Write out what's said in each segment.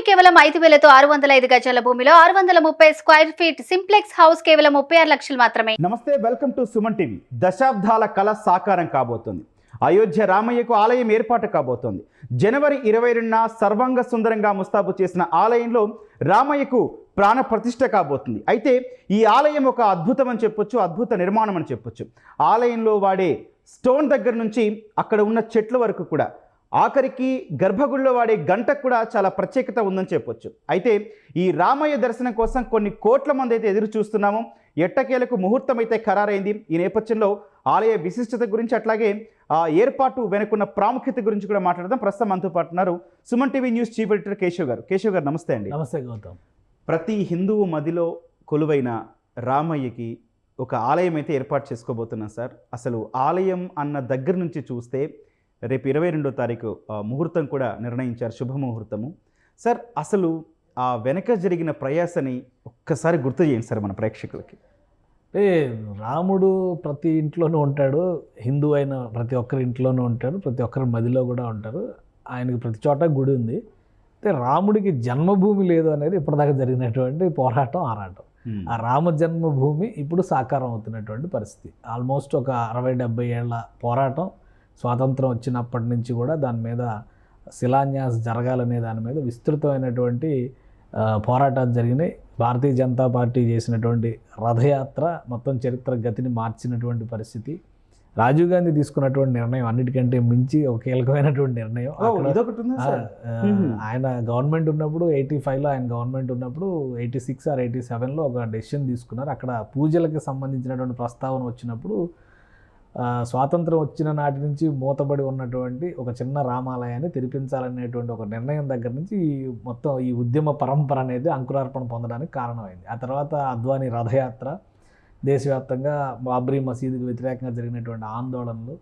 కేవలం 5,000తో 605 గజాల భూమిలో 630 స్క్వేర్ ఫీట్ సింప్లెక్స్ హౌస్ కేవలం 36 లక్షలు మాత్రమే. నమస్తే, వెల్కమ్ టు సుమన్ టీవీ. దశాబ్దాల కళ సాకారం కాబోతోంది. అయోధ్య రామయ్యకు ఆలయం ఏర్పాటు కాబోతోంది. జనవరి 22న సర్వాంగ సుందరంగా ముస్తాబు చేసిన ఆలయంలో రామయ్యకు ప్రాణ ప్రతిష్ఠ కాబోతుంది. అయితే ఈ ఆలయం ఒక అద్భుతం అని చెప్పొచ్చు, అద్భుత నిర్మాణం అని చెప్పొచ్చు. ఆలయంలో వాడే స్టోన్ దగ్గర నుంచి అక్కడ ఉన్న చెట్ల వరకు కూడా, ఆఖరికి గర్భగుడిలో వాడే గంటకు కూడా చాలా ప్రత్యేకత ఉందని చెప్పొచ్చు. అయితే ఈ రామయ్య దర్శనం కోసం కొన్ని కోట్ల మంది అయితే ఎదురు చూస్తున్నాము. ఎట్టకేలకు ముహూర్తం అయితే ఖరారైంది. ఈ నేపథ్యంలో ఆలయ విశిష్టత గురించి, అట్లాగే ఆ ఏర్పాటు వెనుకున్న ప్రాముఖ్యత గురించి కూడా మాట్లాడదాం. ప్రస్తుతం మనతో పాటు ఉన్నారు Suman TV news chief editor Keshav గారు. కేశవ్ గారు, నమస్తే అండి. నమస్తే గౌతమ్. ప్రతి హిందువు మదిలో కొలువైన రామయ్యకి ఒక ఆలయం అయితే ఏర్పాటు చేసుకోబోతున్నాం సార్. అసలు ఆలయం అన్న దగ్గర నుంచి చూస్తే రేపు 22వ తారీఖు ముహూర్తం కూడా నిర్ణయించారు, శుభముహూర్తము. సార్, అసలు ఆ వెనక జరిగిన ప్రయాసని ఒక్కసారి గుర్తు చేయండి సార్ మన ప్రేక్షకులకి. అంటే రాముడు ప్రతి ఇంట్లోనూ ఉంటాడు, హిందూ అయిన ప్రతి ఒక్కరి ఇంట్లోనూ ఉంటాడు, ప్రతి ఒక్కరి మదిలో కూడా ఉంటారు. ఆయనకి ప్రతి చోట గుడి ఉంది. అయితే రాముడికి జన్మభూమి లేదు అనేది ఇప్పటిదాకా జరిగినటువంటి పోరాటం, ఆరాటం. ఆ రామ జన్మభూమి ఇప్పుడు సాకారం అవుతున్నటువంటి పరిస్థితి. ఆల్మోస్ట్ ఒక 60-70 ఏళ్ల పోరాటం. స్వాతంత్రం వచ్చినప్పటి నుంచి కూడా దాని మీద శిలాన్యాస్ జరగాలనే దాని మీద విస్తృతమైనటువంటి పోరాటాలు జరిగినాయి. భారతీయ జనతా పార్టీ చేసినటువంటి రథయాత్ర మొత్తం చరిత్ర గతిని మార్చినటువంటి పరిస్థితి. రాజీవ్ గాంధీ తీసుకున్నటువంటి నిర్ణయం అన్నిటికంటే మించి ఒక కీలకమైనటువంటి నిర్ణయం. ఆయన గవర్నమెంట్ ఉన్నప్పుడు 85లో, ఆయన గవర్నమెంట్ ఉన్నప్పుడు 86 or 87లో ఒక డెసిషన్ తీసుకున్నారు. అక్కడ పూజలకి సంబంధించినటువంటి ప్రస్తావన వచ్చినప్పుడు స్వాతంత్రం వచ్చిన నాటి నుంచి మూతబడి ఉన్నటువంటి ఒక చిన్న రామాలయాన్ని తెరిపించాలనేటువంటి ఒక నిర్ణయం దగ్గర నుంచి మొత్తం ఈ ఉద్యమ పరంపర అనేది అంకురార్పణ పొందడానికి కారణమైంది. ఆ తర్వాత అద్వానీ రథయాత్ర, దేశవ్యాప్తంగా బాబ్రీ మసీదుకు వ్యతిరేకంగా జరిగినటువంటి ఆందోళనలు,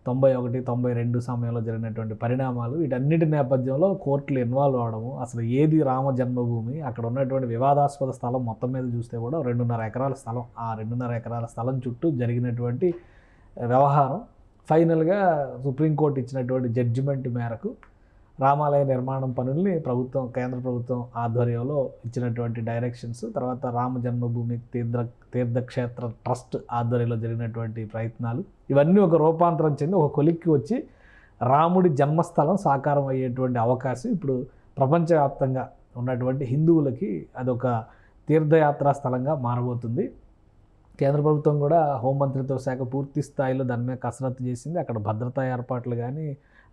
91, 92 సమయంలో జరిగినటువంటి పరిణామాలు, వీటన్నిటి నేపథ్యంలో కోర్టులు ఇన్వాల్వ్ అవడము, అసలు ఏది రామ జన్మభూమి, అక్కడ ఉన్నటువంటి వివాదాస్పద స్థలం మొత్తం మీద చూస్తే కూడా 2.5 ఎకరాల స్థలం, ఆ 2.5 ఎకరాల స్థలం చుట్టూ జరిగినటువంటి వ్యవహారం ఫైనల్గా సుప్రీంకోర్టు ఇచ్చినటువంటి జడ్జిమెంట్ మేరకు రామాలయ నిర్మాణం పనుల్ని ప్రభుత్వం, కేంద్ర ప్రభుత్వం ఆధ్వర్యంలో ఇచ్చినటువంటి డైరెక్షన్స్, తర్వాత రామ జన్మభూమి తీర్థక్షేత్ర ట్రస్ట్ ఆధ్వర్యంలో జరిగినటువంటి ప్రయత్నాలు, ఇవన్నీ ఒక రూపాంతరం చెంది ఒక కొలిక్కి వచ్చి రాముడి జన్మస్థలం సాకారం అయ్యేటువంటి అవకాశం ఇప్పుడు ప్రపంచవ్యాప్తంగా ఉన్నటువంటి హిందువులకి అదొక తీర్థయాత్రా స్థలంగా మారబోతుంది. కేంద్ర ప్రభుత్వం కూడా హోంమంత్రిత్వ శాఖ పూర్తి స్థాయిలో దాని మీద కసరత్తు చేసింది. అక్కడ భద్రతా ఏర్పాట్లు కానీ,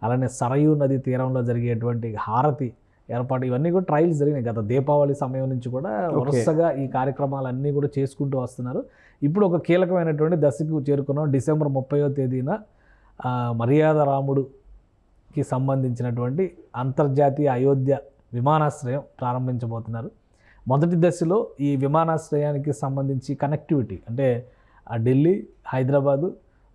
అలానే సరయూ నది తీరంలో జరిగేటువంటి హారతి ఏర్పాటు, ఇవన్నీ కూడా ట్రయల్స్ జరిగినాయి. గత దీపావళి సమయం నుంచి కూడా వరుసగా ఈ కార్యక్రమాలన్నీ కూడా చేసుకుంటూ వస్తున్నారు. ఇప్పుడు ఒక కీలకమైనటువంటి దశకు చేరుకున్నాం. డిసెంబర్ 30వ తేదీన మర్యాద రాముడుకి సంబంధించినటువంటి అంతర్జాతీయ అయోధ్య విమానాశ్రయం ప్రారంభించబోతున్నారు. మొదటి దశలో ఈ విమానాశ్రయానికి సంబంధించి కనెక్టివిటీ అంటే ఢిల్లీ, హైదరాబాదు,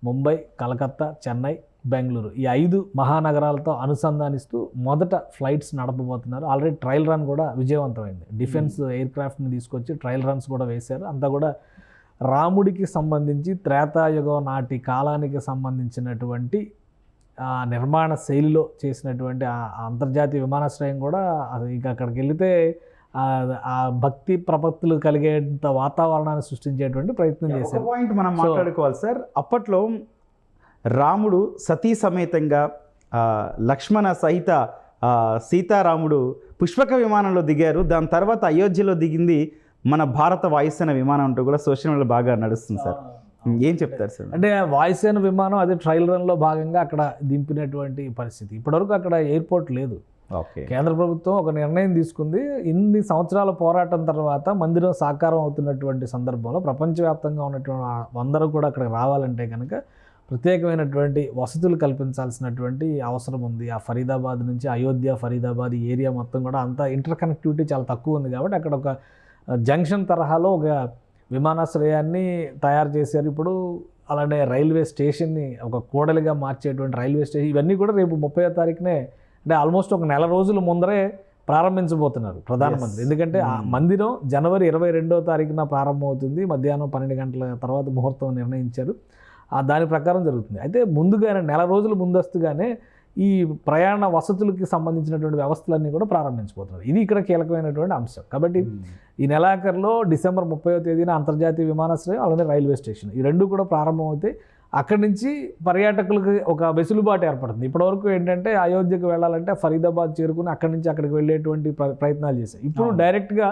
ముంబై, కలకత్తా, చెన్నై, బెంగళూరు, ఈ 5 మహానగరాలతో అనుసంధానిస్తూ మొదట ఫ్లైట్స్ నడపబోతున్నారు. ఆల్రెడీ ట్రయల్ రన్ కూడా విజయవంతమైంది. డిఫెన్స్ ఎయిర్ క్రాఫ్ట్ని తీసుకొచ్చి ట్రయల్ రన్స్ కూడా వేశారు. అంతా కూడా రాముడికి సంబంధించి త్రేతాయుగం నాటి కాలానికి సంబంధించినటువంటి నిర్మాణ శైలిలో చేసినటువంటి అంతర్జాతీయ విమానాశ్రయం కూడా ఇక అక్కడికి వెళితే ఆ భక్తి ప్రపత్తులు కలిగేంత వాతావరణాన్ని సృష్టించేటువంటి ప్రయత్నం చేశారు. పాయింట్ మనం మాట్లాడుకోవాలి సార్. అప్పట్లో రాముడు సతీ సమేతంగా లక్ష్మణ సహిత సీతారాముడు పుష్పక విమానంలో దిగారు. దాని తర్వాత అయోధ్యలో దిగింది మన భారత వాయుసేన విమానం అంటూ కూడా సోషల్ మీడియాలో బాగా నడుస్తుంది సార్. ఏం చెప్తారు సార్? అంటే వాయుసేన విమానం అదే ట్రయల్ రన్లో భాగంగా అక్కడ దింపినటువంటి పరిస్థితి. ఇప్పటివరకు అక్కడ ఎయిర్పోర్ట్ లేదు. కేంద్ర ప్రభుత్వం ఒక నిర్ణయం తీసుకుంది. ఇన్ని సంవత్సరాల పోరాటం తర్వాత మందిరం సాకారం అవుతున్నటువంటి సందర్భంలో ప్రపంచవ్యాప్తంగా ఉన్నటువంటి అందరూ కూడా అక్కడికి రావాలంటే కనుక ప్రత్యేకమైనటువంటి వసతులు కల్పించాల్సినటువంటి అవసరం ఉంది. ఆ ఫరీదాబాద్ నుంచి అయోధ్య, ఫరీదాబాద్ ఈ ఏరియా మొత్తం కూడా అంతా ఇంటర్ కనెక్టివిటీ చాలా తక్కువ ఉంది. కాబట్టి అక్కడ ఒక జంక్షన్ తరహాలో ఒక విమానాశ్రయాన్ని తయారు చేశారు. ఇప్పుడు అలానే రైల్వే స్టేషన్ని ఒక కూడలిగా మార్చేటువంటి రైల్వే స్టేషన్, ఇవన్నీ కూడా రేపు 30వ తారీఖునే, అంటే ఆల్మోస్ట్ ఒక నెల రోజుల ముందరే ప్రారంభించబోతున్నారు ప్రధానమంత్రి. ఎందుకంటే ఆ మందిరం జనవరి 22వ తారీఖున ప్రారంభమవుతుంది. మధ్యాహ్నం 12 గంటల తర్వాత ముహూర్తం నిర్ణయించారు. దాని ప్రకారం జరుగుతుంది. అయితే ముందుగానే నెల రోజుల ముందస్తుగానే ఈ ప్రయాణ వసతులకి సంబంధించినటువంటి వ్యవస్థలన్నీ కూడా ప్రారంభించబోతున్నారు. ఇది ఇక్కడ కీలకమైనటువంటి అంశం. కాబట్టి ఈ నెలాఖరులో డిసెంబర్ 30వ తేదీన అంతర్జాతీయ విమానాశ్రయం అలానే రైల్వే స్టేషన్ ఈ రెండు కూడా ప్రారంభమవుతాయి. అక్కడి నుంచి పర్యాటకులకు ఒక వెసులుబాటు ఏర్పడుతుంది. ఇప్పటివరకు ఏంటంటే అయోధ్యకు వెళ్ళాలంటే ఫరీదాబాద్ చేరుకుని అక్కడి నుంచి అక్కడికి వెళ్ళేటువంటి ప్రయత్నాలు చేశాయి. ఇప్పుడు డైరెక్ట్గా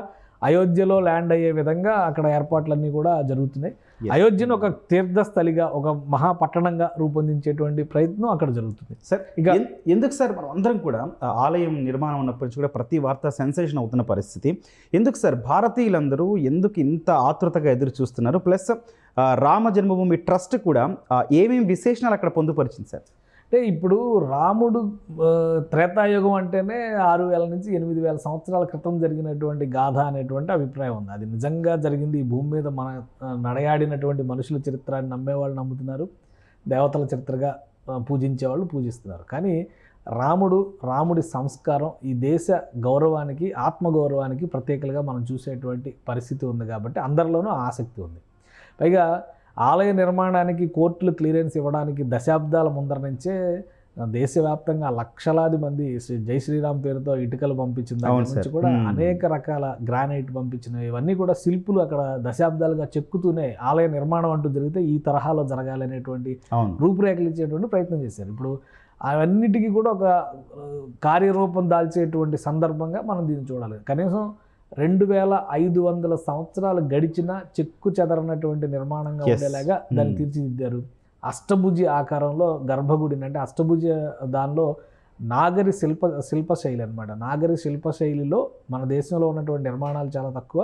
అయోధ్యలో ల్యాండ్ అయ్యే విధంగా అక్కడ ఏర్పాట్లన్నీ కూడా జరుగుతున్నాయి. అయోధ్యను ఒక తీర్థస్థలిగా ఒక మహాపట్టణంగా రూపొందించేటువంటి ప్రయత్నం అక్కడ జరుగుతుంది. సార్ ఇక ఎందుకు సార్ మనం అందరం కూడా ఆలయం నిర్మాణం ఉన్నప్పటి నుంచి కూడా ప్రతి వార్త సెన్సేషన్ అవుతున్న పరిస్థితి ఎందుకు సార్? భారతీయులందరూ ఎందుకు ఇంత ఆతృతగా ఎదురు చూస్తున్నారు? ప్లస్ రామ జన్మభూమి ట్రస్ట్ కూడా ఏమేమి విశేషణాలు అక్కడ పొందుపరిచింది సార్? అంటే ఇప్పుడు రాముడు త్రేతాయుగం అంటేనే 6000 నుంచి 8000 సంవత్సరాల క్రితం జరిగినటువంటి గాథ అనేటువంటి అభిప్రాయం ఉంది. అది నిజంగా జరిగింది. ఈ భూమి మీద మన నడయాడినటువంటి మనుషుల చరిత్రని నమ్మేవాళ్ళు నమ్ముతున్నారు, దేవతల చరిత్రగా పూజించేవాళ్ళు పూజిస్తున్నారు. కానీ రాముడి సంస్కారం ఈ దేశ గౌరవానికి, ఆత్మగౌరవానికి ప్రత్యేకలుగా మనం చూసేటువంటి పరిస్థితి ఉంది. కాబట్టి అందరిలోనూ ఆసక్తి ఉంది. పైగా ఆలయ నిర్మాణానికి కోర్టులు క్లియరెన్స్ ఇవ్వడానికి దశాబ్దాల ముందర నుంచే దేశవ్యాప్తంగా లక్షలాది మంది జై శ్రీరామ్ పేరుతో ఇటుకలు పంపించిన దాని నుంచి కూడా అనేక రకాల గ్రానైట్ పంపించినవి ఇవన్నీ కూడా శిల్పులు అక్కడ దశాబ్దాలుగా చెక్కుతూనే ఆలయ నిర్మాణం అంటూ జరిగితే ఈ తరహాలో జరగాలనేటువంటి రూపురేఖలు ఇచ్చేటువంటి ప్రయత్నం చేశారు. ఇప్పుడు అవన్నిటికీ కూడా ఒక కార్యరూపం దాల్చేటువంటి సందర్భంగా మనం దీన్ని చూడాలి. కనీసం 2500 సంవత్సరాలు గడిచిన చెక్కు చెదరనటువంటి నిర్మాణంగా ఉండేలాగా దాన్ని తీర్చిదిద్దారు. అష్టభుజి ఆకారంలో గర్భగుడిని, అంటే అష్టభుజ దానిలో నాగరి శిల్పశైలి అనమాట. నాగరి శిల్పశైలిలో మన దేశంలో ఉన్నటువంటి నిర్మాణాలు చాలా తక్కువ.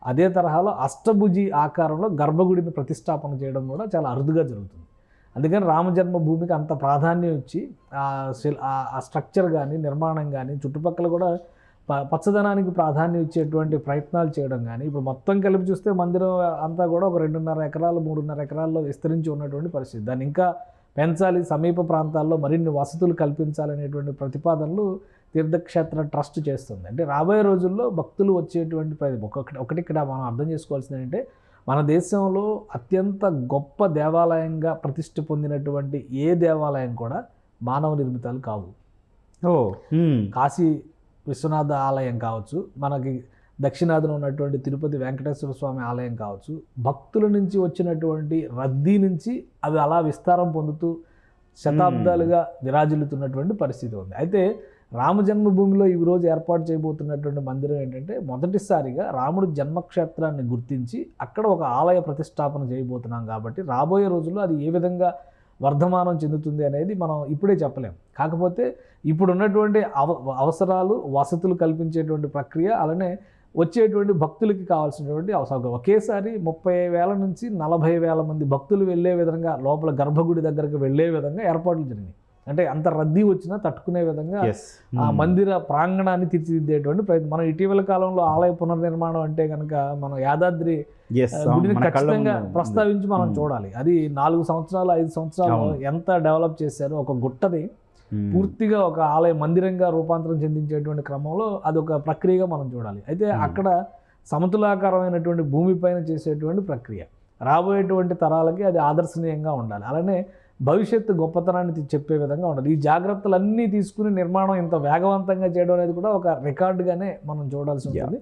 అదే తరహాలో అష్టభుజి ఆకారంలో గర్భగుడిని ప్రతిష్టాపన చేయడం కూడా చాలా అరుదుగా జరుగుతుంది. అందుకని రామజన్మభూమికి అంత ప్రాధాన్యం ఇచ్చి ఆ స్ట్రక్చర్ కానీ నిర్మాణం కానీ చుట్టుపక్కల కూడా పచ్చదనానికి ప్రాధాన్యం ఇచ్చేటువంటి ప్రయత్నాలు చేయడం కానీ, ఇప్పుడు మొత్తం కలిపి చూస్తే మందిరం అంతా కూడా ఒక 2.5 ఎకరాలు 3.5 ఎకరాల్లో విస్తరించి ఉన్నటువంటి పరిస్థితి. దాన్ని ఇంకా పెంచాలి, సమీప ప్రాంతాల్లో మరిన్ని వసతులు కల్పించాలనేటువంటి ప్రతిపాదనలు తీర్థక్షేత్ర ట్రస్ట్ చేస్తుంది. అంటే రాబోయే రోజుల్లో భక్తులు వచ్చేటువంటి ఒకటి ఇక్కడ మనం అర్థం చేసుకోవాల్సింది ఏంటంటే, మన దేశంలో అత్యంత గొప్ప దేవాలయంగా ప్రతిష్ఠ పొందినటువంటి ఏ దేవాలయం కూడా మానవ నిర్మితాలు కావు. కాశీ విశ్వనాథ ఆలయం కావచ్చు, మనకి దక్షిణాదిన ఉన్నటువంటి తిరుపతి వెంకటేశ్వర స్వామి ఆలయం కావచ్చు, భక్తుల నుంచి వచ్చినటువంటి రద్దీ నుంచి అవి అలా విస్తారం పొందుతూ శతాబ్దాలుగా విరాజిల్లుతున్నటువంటి పరిస్థితి ఉంది. అయితే రామజన్మభూమిలో ఈ రోజు ఏర్పాటు చేయబోతున్నటువంటి మందిరం ఏంటంటే, మొదటిసారిగా రాముడి జన్మక్షేత్రాన్ని గుర్తించి అక్కడ ఒక ఆలయ ప్రతిష్టాపన చేయబోతున్నాం. కాబట్టి రాబోయే రోజుల్లో అది ఏ విధంగా వర్ధమానం చెందుతుంది అనేది మనం ఇప్పుడే చెప్పలేం. కాకపోతే ఇప్పుడు ఉన్నటువంటి అవసరాలు, వసతులు కల్పించేటువంటి ప్రక్రియ, అలానే వచ్చేటువంటి భక్తులకి కావాల్సినటువంటి అవసరం ఒకేసారి 30,000 నుంచి 40,000 మంది భక్తులు వెళ్ళే విధంగా, లోపల గర్భగుడి దగ్గరకు వెళ్ళే విధంగా ఏర్పాట్లు జరిగినాయి. అంటే అంత రద్దీ వచ్చినా తట్టుకునే విధంగా ఆ మందిర ప్రాంగణాన్ని తీర్చిదిద్దేటువంటి ప్రయత్నం. మనం ఇటీవల కాలంలో ఆలయ పునర్నిర్మాణం అంటే కనుక మనం యాదాద్రి గుడిని ఖచ్చితంగా ప్రస్తావించి మనం చూడాలి. అది 4 సంవత్సరాలు 5 సంవత్సరాలు ఎంత డెవలప్ చేశారో, ఒక గుట్టది పూర్తిగా ఒక ఆలయ మందిరంగా రూపాంతరం చెందించేటువంటి క్రమంలో అదొక ప్రక్రియగా మనం చూడాలి. అయితే అక్కడ సమతులాకారమైనటువంటి భూమిపైన చేసేటువంటి ప్రక్రియ రాబోయేటువంటి తరాలకి అది ఆదర్శనీయంగా ఉండాలి. అలానే భవిష్యత్తు గొప్పతనాన్ని చెప్పే విధంగా ఉండాలి. ఈ జాగ్రత్తలన్నీ తీసుకుని నిర్మాణం ఇంత వేగవంతంగా చేయడం అనేది కూడా ఒక రికార్డుగానే మనం చూడాల్సి ఉంటుంది.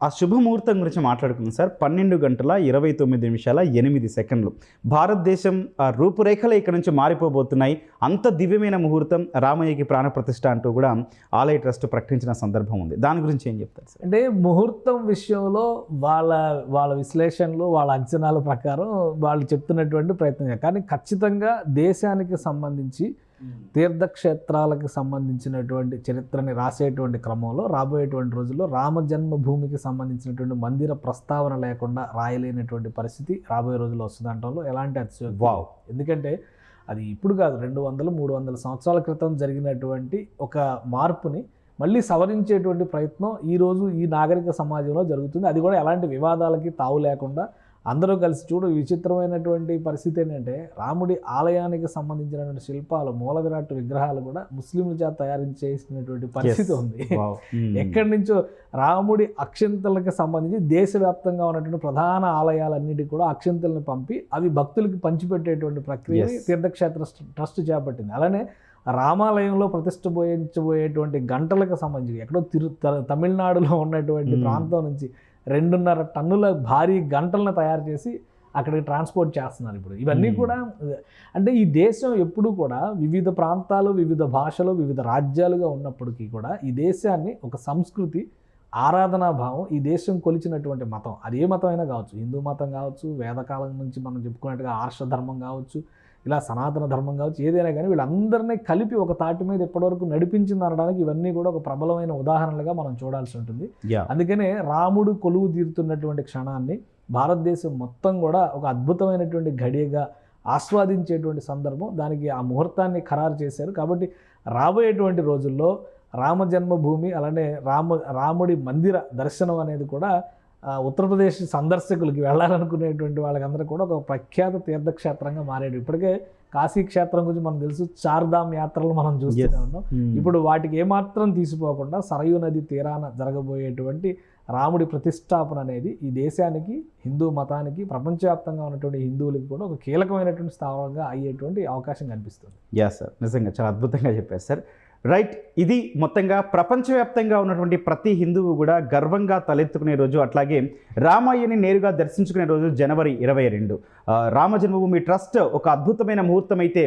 ఆ శుభముహూర్తం గురించి మాట్లాడుకుందాం సార్. 12:29:08 భారతదేశం రూపురేఖలే ఇక్కడ నుంచి మారిపోబోతున్నాయి. అంత దివ్యమైన ముహూర్తం, రామయ్యకి ప్రాణప్రతిష్ఠ అంటూ కూడా ఆలయ ట్రస్ట్ ప్రకటించిన సందర్భం ఉంది. దాని గురించి ఏం చెప్తారు సార్? అంటే ముహూర్తం విషయంలో వాళ్ళ విశ్లేషణలు, వాళ్ళ అంచనాల ప్రకారం వాళ్ళు చెప్తున్నటువంటి ప్రయత్నం. కానీ ఖచ్చితంగా దేశానికి సంబంధించి తీర్థక్షేత్రాలకు సంబంధించినటువంటి చరిత్రని రాసేటువంటి క్రమంలో రాబోయేటువంటి రోజుల్లో రామజన్మభూమికి సంబంధించినటువంటి మందిర ప్రస్తావన లేకుండా రాయలేనటువంటి పరిస్థితి రాబోయే రోజుల్లో వస్తుందంటంలో ఎలాంటి అతిశయోక్తి. ఎందుకంటే అది ఇప్పుడు కాదు, 200-300 సంవత్సరాల క్రితం జరిగినటువంటి ఒక మార్పుని మళ్ళీ సవరించేటువంటి ప్రయత్నం ఈరోజు ఈ నాగరిక సమాజంలో జరుగుతుంది. అది కూడా ఎలాంటి వివాదాలకి తావు లేకుండా అందరూ కలిసి చూడు. విచిత్రమైనటువంటి పరిస్థితి ఏంటంటే, రాముడి ఆలయానికి సంబంధించినటువంటి శిల్పాలు, మూల విరాట్ విగ్రహాలు కూడా ముస్లింల చేత తయారు చేసినటువంటి పరిస్థితి ఉంది. ఎక్కడి నుంచో రాముడి అక్షంతలకు సంబంధించి దేశవ్యాప్తంగా ఉన్నటువంటి ప్రధాన ఆలయాలన్నిటికీ కూడా అక్షంతలను పంపి అవి భక్తులకి పంచిపెట్టేటువంటి ప్రక్రియని తీర్థక్షేత్ర ట్రస్ట్ చేపట్టింది. అలానే రామాలయంలో ప్రతిష్ఠించబోయేటువంటి గంటలకు సంబంధించి ఎక్కడో తమిళనాడులో ఉన్నటువంటి ప్రాంతం నుంచి 2.5 టన్నుల భారీ గంటలను తయారు చేసి అక్కడికి ట్రాన్స్పోర్ట్ చేస్తున్నారు ఇప్పుడు. ఇవన్నీ కూడా అంటే ఈ దేశం ఎప్పుడూ కూడా వివిధ ప్రాంతాలు, వివిధ భాషలు, వివిధ రాజ్యాలుగా ఉన్నప్పటికీ కూడా ఈ దేశాన్ని ఒక సంస్కృతి, ఆరాధనా భావం, ఈ దేశం కొలిచినటువంటి మతం, అది ఏ మతం అయినా కావచ్చు, హిందూ మతం కావచ్చు, వేదకాలం నుంచి మనం చెప్పుకున్నట్టుగా ఆర్ష ధర్మం కావచ్చు, ఇలా సనాతన ధర్మం కావచ్చు, ఏదైనా కానీ వీళ్ళందరినీ కలిపి ఒక తాటి మీద ఎప్పటివరకు నడిపించింది అనడానికి ఇవన్నీ కూడా ఒక ప్రబలమైన ఉదాహరణలుగా మనం చూడాల్సి ఉంటుంది. అందుకనే రాముడు కొలువు తీరుతున్నటువంటి క్షణాన్ని భారతదేశం మొత్తం కూడా ఒక అద్భుతమైనటువంటి ఘడియగా ఆస్వాదించేటువంటి సందర్భం, దానికి ఆ ముహూర్తాన్ని ఖరారు చేశారు. కాబట్టి రాబోయేటువంటి రోజుల్లో రామ జన్మభూమి అలానే రాముడి మందిర దర్శనం అనేది కూడా ఉత్తరప్రదేశ్ సందర్శకులకి వెళ్ళాలనుకునేటువంటి వాళ్ళకందరూ కూడా ఒక ప్రఖ్యాత తీర్థక్షేత్రంగా మారాడు. ఇప్పటికే కాశీ క్షేత్రం గురించి మనకు తెలుసు, చార్ధామ్ యాత్రలు మనం చూస్తూనే ఉన్నాం. ఇప్పుడు వాటికి ఏమాత్రం తీసిపోకుండా సరయూ నది తీరాన జరగబోయేటువంటి రాముడి ప్రతిష్టాపన అనేది ఈ దేశానికి, హిందూ మతానికి, ప్రపంచవ్యాప్తంగా ఉన్నటువంటి హిందువులకి కూడా ఒక కీలకమైనటువంటి స్థానంగా అయ్యేటువంటి అవకాశం కనిపిస్తుంది. యా సార్, నిజంగా చాలా అద్భుతంగా చెప్పారు సార్. రైట్, ఇది మొత్తంగా ప్రపంచవ్యాప్తంగా ఉన్నటువంటి ప్రతి హిందువు కూడా గర్వంగా తలెత్తుకునే రోజు, అట్లాగే రామయ్యని నేరుగా దర్శించుకునే రోజు జనవరి 22. రామ జన్మభూమి ట్రస్ట్ ఒక అద్భుతమైన ముహూర్తం అయితే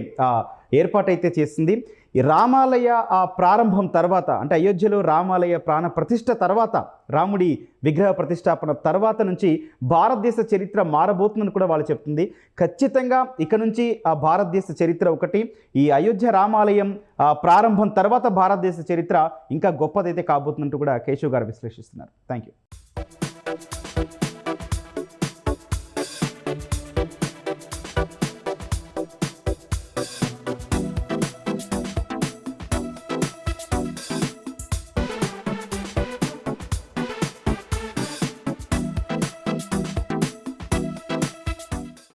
ఏర్పాటైతే చేసింది. ఈ రామాలయ ప్రారంభం తర్వాత, అంటే అయోధ్యలో రామాలయ ప్రాణ ప్రతిష్ఠ తర్వాత, రాముడి విగ్రహ ప్రతిష్టాపన తర్వాత నుంచి భారతదేశ చరిత్ర మారబోతుందని కూడా వాళ్ళు చెప్తుంది. ఖచ్చితంగా ఇక నుంచి భారతదేశ చరిత్ర ఒకటి, ఈ అయోధ్య రామాలయం ప్రారంభం తర్వాత భారతదేశ చరిత్ర ఇంకా గొప్పదైతే కాబోతుందంటూ కూడా కేశవ్ గారు విశ్లేషిస్తున్నారు. Thank you.